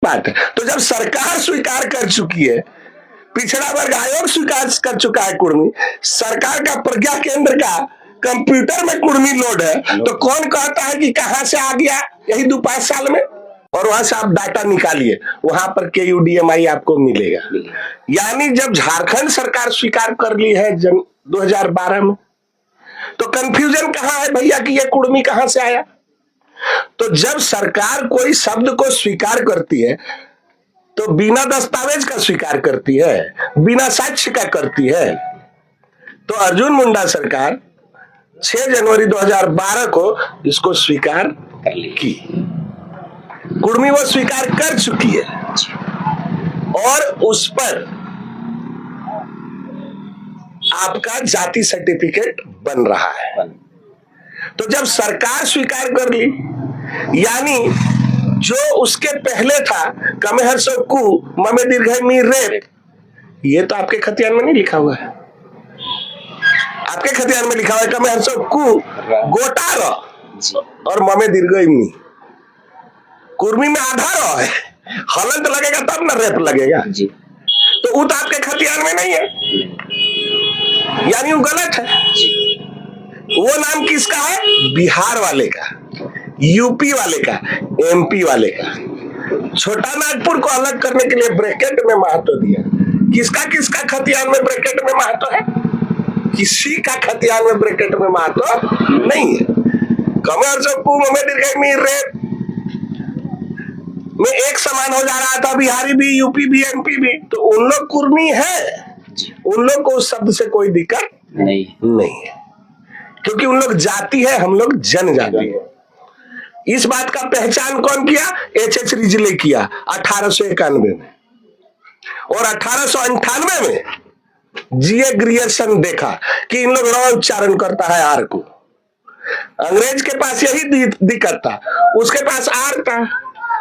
बात है। तो जब सरकार स्वीकार कर चुकी है, पिछड़ा वर्ग आयोग स्वीकार कर चुका है कुर्मी, सरकार का प्रज्ञा केंद्र का कंप्यूटर में कुर्मी लोड है, तो कौन कहता है कि कहां से आ गया यही 2-5 साल में? और वहां से आप डाटा निकालिए, वहां पर KUDMI आपको मिलेगा। यानी जब झारखंड सरकार स्वीकार कर ली है 2012 में, तो कंफ्यूजन कहां है भैया कि ये कुर्मी कहां से आया? तो जब सरकार कोई शब्द को स्वीकार करती है तो बिना दस्तावेज का स्वीकार करती है, बिना साक्ष्य का करती है। तो अर्जुन मुंडा सरकार 6 जनवरी 2012 को इसको स्वीकार की, कुर्मी वो स्वीकार कर चुकी है और उस पर आपका जाति सर्टिफिकेट बन रहा है। तो जब सरकार स्वीकार कर ली, यानी जो उसके पहले था कमेहर कु ममे दीर्घ मी रेप, ये तो आपके खतियान में नहीं लिखा हुआ है। आपके खतियान में लिखा हुआ है कमेहर कु गोटा र और ममे दीर्घ मी। कुर्मी में आधा र है, हलंत लगेगा तब ना रेप लगेगा जी। तो वो तो आपके खतियान में नहीं है, यानी वो गलत है। वो नाम किसका है? बिहार वाले का, यूपी वाले का, MP वाले का। छोटा नागपुर को अलग करने के लिए ब्रैकेट में महत्व दिया। किसका किसका खतियान में ब्रैकेट में महत्व है? किसी का खतियान में ब्रैकेट में महत्व नहीं है। कमर चप्पू में दीर्घ मी रेप में एक समान हो जा रहा था, बिहारी भी, यूपी भी, MP भी। तो उन लोग कुर्मी है, उन लोग को उस शब्द से कोई दिक्कत नहीं है, क्योंकि उन लोग जाति है, हम लोग जनजाति है। इस बात का पहचान कौन किया? H.H. रिजले किया 1891 में, और 1898 में G.A. ग्रियर्सन देखा कि इन लोग र उच्चारण करता है आर को। अंग्रेज के पास यही दिक्कत था, उसके पास आर था,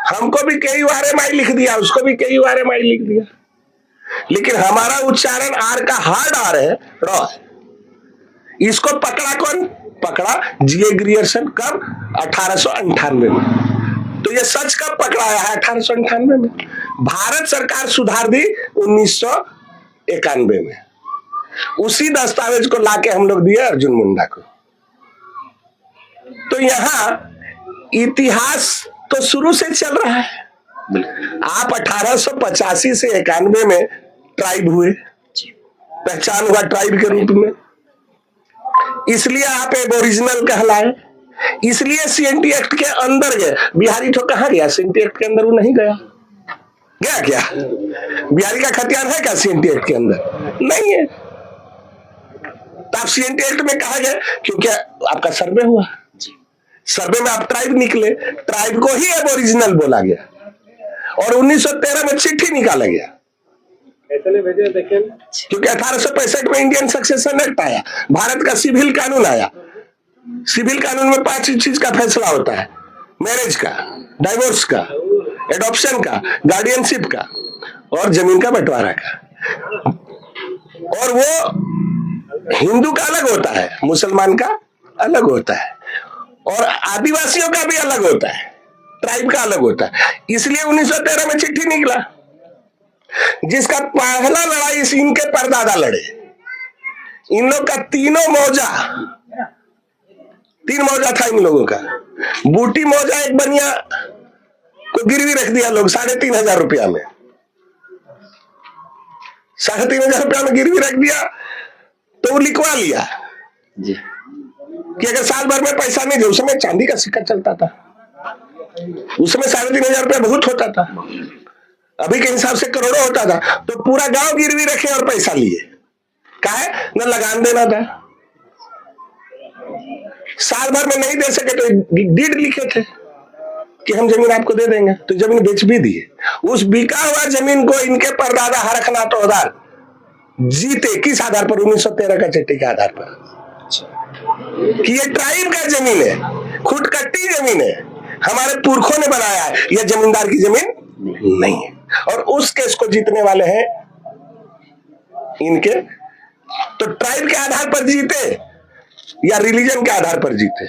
हमको भी KURMI लिख दिया, उसको भी KURMI लिख दिया, लेकिन हमारा उच्चारण आर का हार्ड आर है, र। इसको पकड़ा कौन? पकड़ा G.A. ग्रियर्सन। कब? 1898 में। तो ये सच कब पकड़ाया है? 1898 में। भारत सरकार सुधार दी 1991 में। उसी दस्तावेज को लाके हम लोग दिए अर्जुन मुंडा को। तो यहाँ इतिहास तो शुरू से चल रहा है। आप 1885 से 91 में ट्राइब हुए, पहचान हुआ ट्राइब के रूप में, इसलिए आप एबोरिजिनल कहलाए, इसलिए CNT एक्ट के अंदर गए। बिहारी तो कहां गया? CNT एक्ट के अंदर वो नहीं गया। गया क्या? बिहारी का खतियान है क्या CNT एक्ट के अंदर? नहीं है। तो आप CNT एक्ट में कहा गए क्योंकि आपका सर्वे हुआ, सर्वे में आप ट्राइब निकले, ट्राइब को ही एबोरिजिनल बोला गया, और 1913 में चिट्ठी निकाला गया, क्योंकि 1865 में इंडियन सक्सेशन एक्ट आया, भारत का सिविल कानून आया। सिविल कानून में 5 चीज का फैसला होता है: मैरिज का, डाइवोर्स का, एडॉप्शन का, गार्डियनशिप का और जमीन का बंटवारा का। और वो हिंदू का अलग होता है, मुसलमान का अलग होता है, और आदिवासियों का भी अलग होता है, ट्राइब का अलग होता है। इसलिए 1913 में चिट्ठी निकला, जिसका पहला लड़ाई इनके परदादा लड़े। इन लोग का 3 मौजा था इन लोगों का। बूटी मौजा एक बनिया को गिरवी रख दिया लोग 3,500 रुपया में, 3,500 रुपया में गिरवी रख दिया, तो वो लिखवा लिया जी कि अगर साल भर में पैसा नहीं दे, उस समय चांदी का सिक्का चलता था, उस समय 3,500 रुपया बहुत होता था, अभी के हिसाब से करोड़ों होता था। तो पूरा गांव गिरवी रखे और पैसा लिए, काहे? न लगान देना था, साल भर में नहीं दे सके तो डीड लिखे थे कि हम जमीन आपको दे देंगे, तो जमीन बेच भी दिए। उस बिका हुआ जमीन को इनके परदादा हरखनाथ औदार जीते, किस आधार पर? 1913 का चिट्ठी के आधार पर, कि ये ट्राइब का जमीन है, खुटकट्टी जमीन है, हमारे पुरखों ने बनाया है, यह जमींदार की जमीन नहीं है। और उस केस को जीतने वाले हैं इनके। तो ट्राइब के आधार पर जीते या रिलीजन के आधार पर जीते?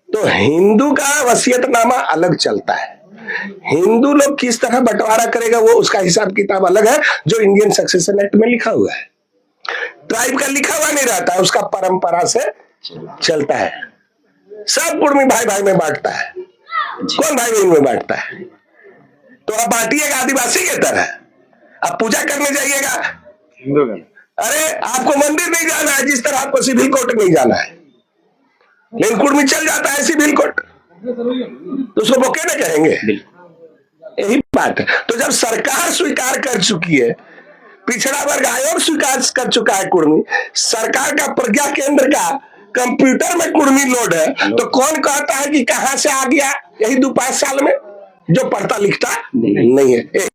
तो हिंदू का वसीयतनामा अलग चलता है, हिंदू लोग किस तरह बंटवारा करेगा वो उसका हिसाब किताब अलग है, जो इंडियन सक्सेशन एक्ट में लिखा हुआ है। ट्राइब का लिखा हुआ नहीं रहता है, उसका परंपरा से चलता है। सब कुर्मी भाई भाई में बांटता है, कौन भाई बहन में बांटता है? तो आप बांटिएगा आदिवासी के तरह, आप पूजा करने जाइएगा, अरे आपको मंदिर नहीं जाना है जिस तरह आपको सिविल कोर्ट नहीं जाना है, लेकिन कुर्मी चल जाता है सिविल कोर्ट, तो उसको बोके ना कहेंगे। यही बात है। तो जब सरकार स्वीकार कर चुकी है, पिछड़ा वर्ग आयोग स्वीकार कर चुका है कुर्मी, सरकार का प्रज्ञा केंद्र का कंप्यूटर में कुर्मी लोड है, तो कौन कहता है कि कहां से आ गया? यही 2-5 साल में जो पढ़ता लिखता नहीं है।